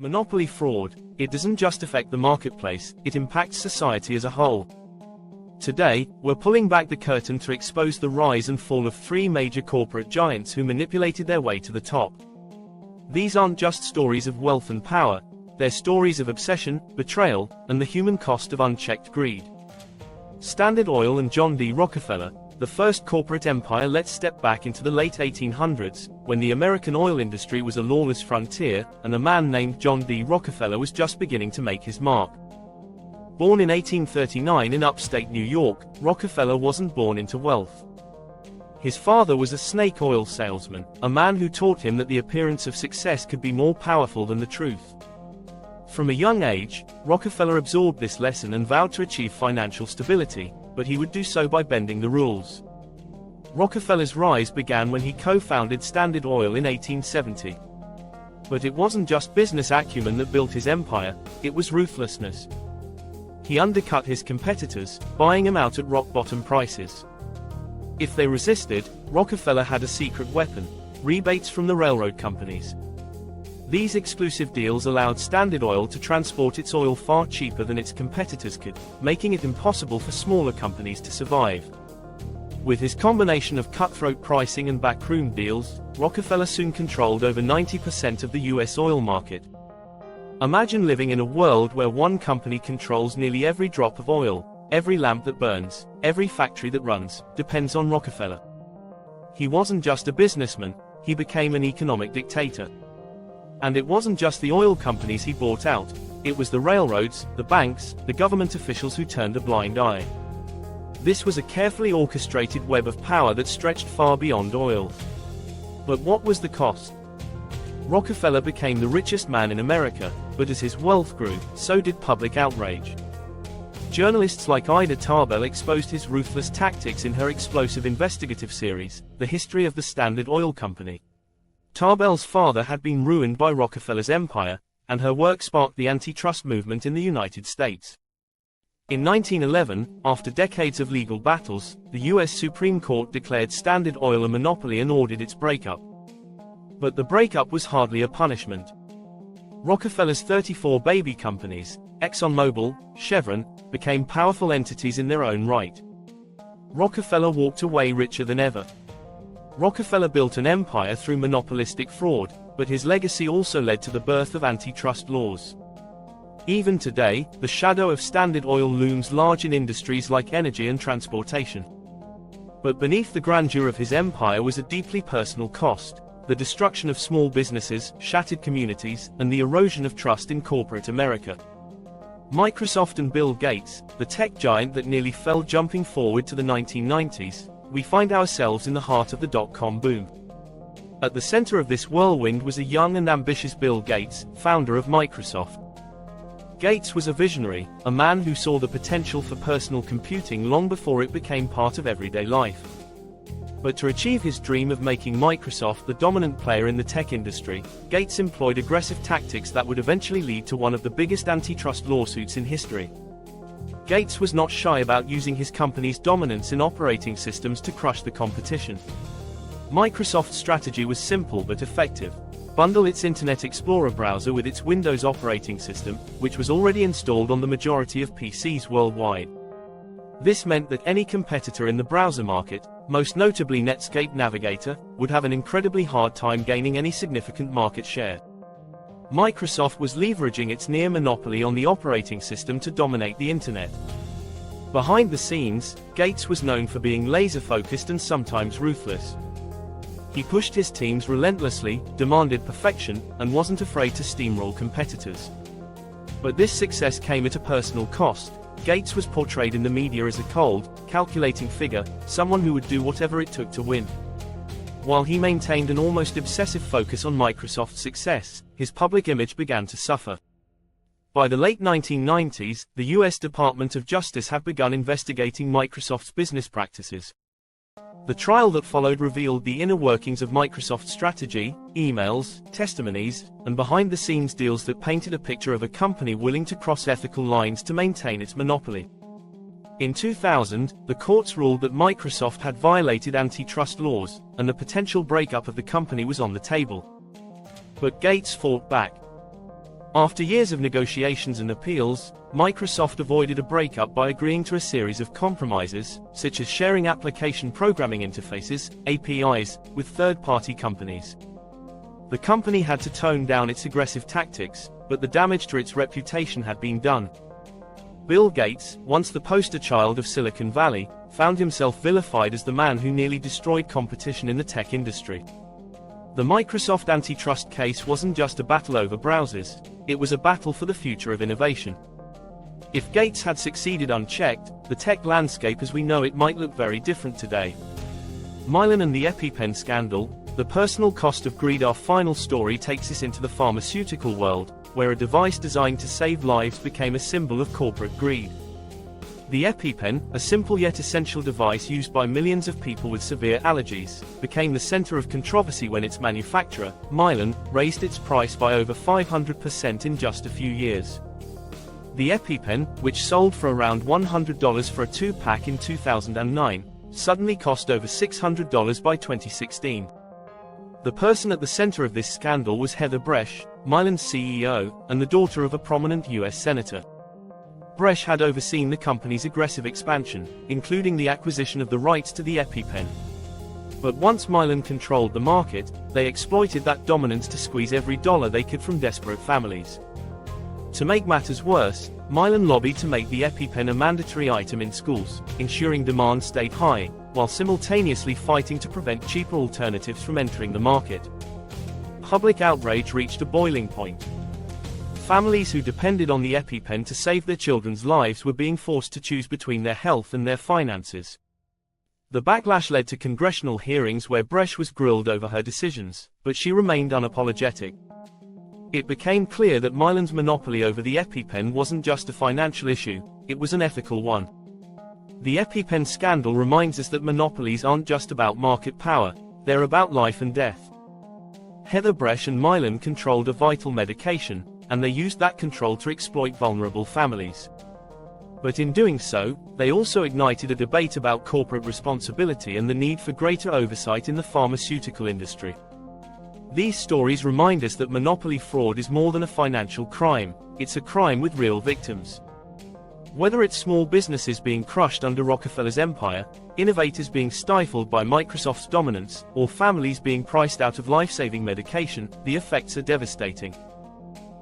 Monopoly fraud, it doesn't just affect the marketplace, it impacts society as a whole. Today, we're pulling back the curtain to expose the rise and fall of three major corporate giants who manipulated their way to the top. These aren't just stories of wealth and power, they're stories of obsession, betrayal, and the human cost of unchecked greed. Standard Oil and John D. Rockefeller, the first corporate empire. Let's step back into the late 1800s, when the American oil industry was a lawless frontier, and a man named John D. Rockefeller was just beginning to make his mark. Born in 1839 in upstate New York, Rockefeller wasn't born into wealth. His father was a snake oil salesman, a man who taught him that the appearance of success could be more powerful than the truth. From a young age, Rockefeller absorbed this lesson and vowed to achieve financial stability, but he would do so by bending the rules. Rockefeller's rise began when he co-founded Standard Oil in 1870. But it wasn't just business acumen that built his empire, it was ruthlessness. He undercut his competitors, buying them out at rock-bottom prices. If they resisted, Rockefeller had a secret weapon: rebates from the railroad companies. These exclusive deals allowed Standard Oil to transport its oil far cheaper than its competitors could, making it impossible for smaller companies to survive. With his combination of cutthroat pricing and backroom deals, Rockefeller soon controlled over 90% of the US oil market. Imagine living in a world where one company controls nearly every drop of oil, every lamp that burns, every factory that runs, depends on Rockefeller. He wasn't just a businessman, he became an economic dictator. And it wasn't just the oil companies he bought out, it was the railroads, the banks, the government officials who turned a blind eye. This was a carefully orchestrated web of power that stretched far beyond oil. But what was the cost? Rockefeller became the richest man in America, but as his wealth grew, so did public outrage. Journalists like Ida Tarbell exposed his ruthless tactics in her explosive investigative series, The History of the Standard Oil Company. Tarbell's father had been ruined by Rockefeller's empire, and her work sparked the antitrust movement in the United States. In 1911, after decades of legal battles, the U.S. Supreme Court declared Standard Oil a monopoly and ordered its breakup. But the breakup was hardly a punishment. Rockefeller's 34 baby companies, ExxonMobil, Chevron, became powerful entities in their own right. Rockefeller walked away richer than ever. Rockefeller built an empire through monopolistic fraud, but his legacy also led to the birth of antitrust laws. Even today, the shadow of Standard Oil looms large in industries like energy and transportation. But beneath the grandeur of his empire was a deeply personal cost: the destruction of small businesses, shattered communities, and the erosion of trust in corporate America. Microsoft and Bill Gates, the tech giant that nearly fell jumping forward to the 1990s, we find ourselves in the heart of the dot-com boom. At the center of this whirlwind was a young and ambitious Bill Gates, founder of Microsoft. Gates was a visionary, a man who saw the potential for personal computing long before it became part of everyday life. But to achieve his dream of making Microsoft the dominant player in the tech industry, Gates employed aggressive tactics that would eventually lead to one of the biggest antitrust lawsuits in history. Gates was not shy about using his company's dominance in operating systems to crush the competition. Microsoft's strategy was simple but effective: bundle its Internet Explorer browser with its Windows operating system, which was already installed on the majority of PCs worldwide. This meant that any competitor in the browser market, most notably Netscape Navigator, would have an incredibly hard time gaining any significant market share. Microsoft was leveraging its near monopoly on the operating system to dominate the Internet. Behind the scenes, Gates was known for being laser-focused and sometimes ruthless. He pushed his teams relentlessly, demanded perfection, and wasn't afraid to steamroll competitors. But this success came at a personal cost. Gates was portrayed in the media as a cold, calculating figure, someone who would do whatever it took to win. While he maintained an almost obsessive focus on Microsoft's success, his public image began to suffer. By the late 1990s, the U.S. Department of Justice had begun investigating Microsoft's business practices. The trial that followed revealed the inner workings of Microsoft's strategy, emails, testimonies, and behind-the-scenes deals that painted a picture of a company willing to cross ethical lines to maintain its monopoly. In 2000, the courts ruled that Microsoft had violated antitrust laws, and the potential breakup of the company was on the table. But Gates fought back. After years of negotiations and appeals, Microsoft avoided a breakup by agreeing to a series of compromises, such as sharing application programming interfaces, APIs, with third-party companies. The company had to tone down its aggressive tactics, but the damage to its reputation had been done. Bill Gates, once the poster child of Silicon Valley, found himself vilified as the man who nearly destroyed competition in the tech industry. The Microsoft antitrust case wasn't just a battle over browsers, it was a battle for the future of innovation. If Gates had succeeded unchecked, the tech landscape as we know it might look very different today. Mylan and the EpiPen scandal, the personal cost of greed. Our final story takes us into the pharmaceutical world, where a device designed to save lives became a symbol of corporate greed. The EpiPen, a simple yet essential device used by millions of people with severe allergies, became the center of controversy when its manufacturer, Mylan, raised its price by over 500% in just a few years. The EpiPen, which sold for around $100 for a 2-pack in 2009, suddenly cost over $600 by 2016. The person at the center of this scandal was Heather Bresch, Mylan's CEO, and the daughter of a prominent US senator. Bresch had overseen the company's aggressive expansion, including the acquisition of the rights to the EpiPen. But once Mylan controlled the market, they exploited that dominance to squeeze every dollar they could from desperate families. To make matters worse, Mylan lobbied to make the EpiPen a mandatory item in schools, ensuring demand stayed high, while simultaneously fighting to prevent cheaper alternatives from entering the market. Public outrage reached a boiling point. Families who depended on the EpiPen to save their children's lives were being forced to choose between their health and their finances. The backlash led to congressional hearings where Bresch was grilled over her decisions, but she remained unapologetic. It became clear that Mylan's monopoly over the EpiPen wasn't just a financial issue, it was an ethical one. The EpiPen scandal reminds us that monopolies aren't just about market power, they're about life and death. Heather Bresch and Mylan controlled a vital medication, and they used that control to exploit vulnerable families. But in doing so, they also ignited a debate about corporate responsibility and the need for greater oversight in the pharmaceutical industry. These stories remind us that monopoly fraud is more than a financial crime, it's a crime with real victims. Whether it's small businesses being crushed under Rockefeller's empire, innovators being stifled by Microsoft's dominance, or families being priced out of life-saving medication, the effects are devastating.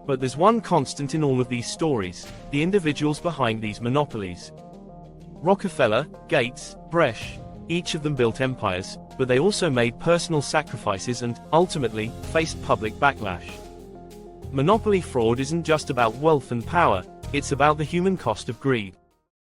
But there's one constant in all of these stories: the individuals behind these monopolies. Rockefeller, Gates, Bresch, each of them built empires, but they also made personal sacrifices and, ultimately, faced public backlash. Monopoly fraud isn't just about wealth and power, it's about the human cost of greed.